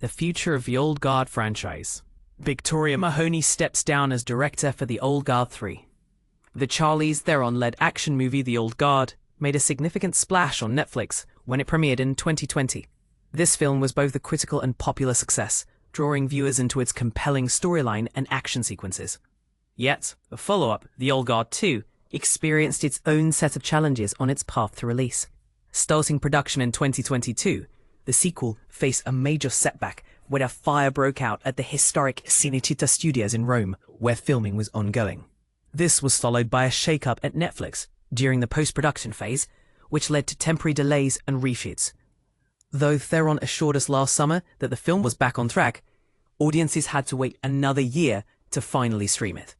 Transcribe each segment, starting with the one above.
The future of the Old Guard franchise. Victoria Mahoney steps down as director for The Old Guard 3. The Charlize Theron-led action movie The Old Guard made a significant splash on Netflix when it premiered in 2020. This film was both a critical and popular success, drawing viewers into its compelling storyline and action sequences. Yet, a follow-up, The Old Guard 2, experienced its own set of challenges on its path to release. Starting production in 2022, the sequel faced a major setback when a fire broke out at the historic Cinecittà Studios in Rome, where filming was ongoing. This was followed by a shake-up at Netflix during the post-production phase, which led to temporary delays and reshoots. Though Theron assured us last summer that the film was back on track, audiences had to wait another year to finally stream it.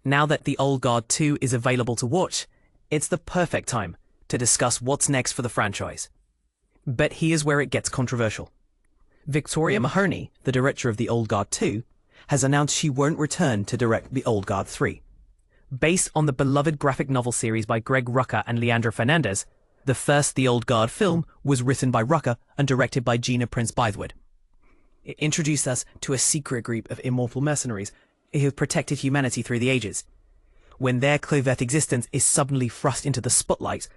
Now that The Old Guard 2 is available to watch, it's the perfect time to discuss what's next for the franchise. But here's where it gets controversial. Victoria Mahoney, the director of The Old Guard 2, has announced she won't return to direct The Old Guard 3. Based on the beloved graphic novel series by Greg Rucka and Leandro Fernandez, the first The Old Guard film was written by Rucka and directed by Gina Prince-Bythewood. It introduced us to a secret group of immortal mercenaries who have protected humanity through the ages. When their covert existence is suddenly thrust into the spotlight,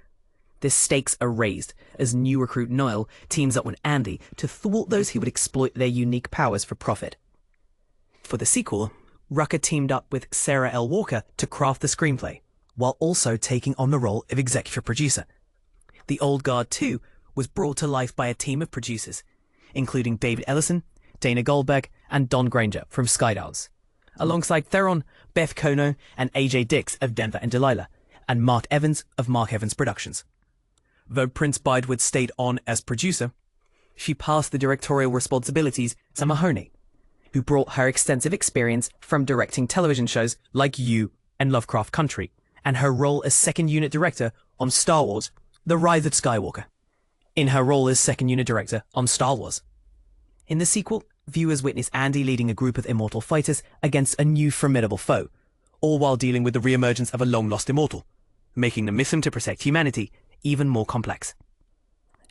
the stakes are raised as new recruit Noel teams up with Andy to thwart those who would exploit their unique powers for profit. For the sequel, Rucka teamed up with Sarah L. Walker to craft the screenplay, while also taking on the role of executive producer. The Old Guard 2 was brought to life by a team of producers, including David Ellison, Dana Goldberg, and Don Granger from Skydance, alongside Theron, Beth Kono, and AJ Dix of Denver and Delilah, and Mark Evans of Mark Evans Productions. Though Prince-Bythewood stayed on as producer, she passed the directorial responsibilities to Mahoney, who brought her extensive experience from directing television shows like You and Lovecraft Country, and her role as second unit director on Star Wars: The Rise of Skywalker. In her role as second unit director on Star Wars. In the sequel, viewers witness Andy leading a group of immortal fighters against a new formidable foe, all while dealing with the re-emergence of a long-lost immortal, making the mission to protect humanity even more complex.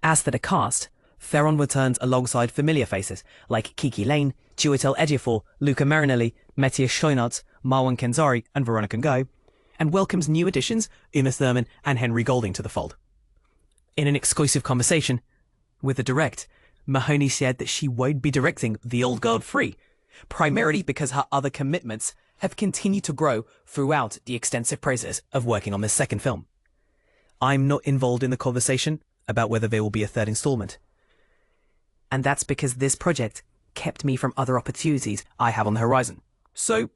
As for the cast, Theron returns alongside familiar faces like Kiki Lane, Chiwetel Ejiofor, Luca Marinelli, Matthias Schoenaerts, Marwan Kenzari, and Veronica Guy, and welcomes new additions Uma Thurman and Henry Golding to the fold. In an exclusive conversation with The Direct, Mahoney said that she won't be directing The Old Guard 3, primarily because her other commitments have continued to grow throughout the extensive process of working on this second film. I'm not involved in the conversation about whether there will be a third installment. And that's because this project kept me from other opportunities I have on the horizon. So,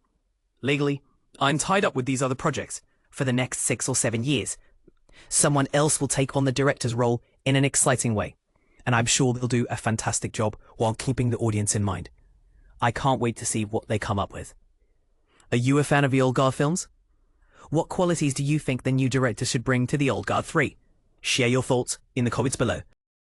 legally, I'm tied up with these other projects for the next 6 or 7 years. Someone else will take on the director's role in an exciting way, and I'm sure they'll do a fantastic job while keeping the audience in mind. I can't wait to see what they come up with. Are you a fan of the Old Guard films? What qualities do you think the new director should bring to The Old Guard 3? Share your thoughts in the comments below.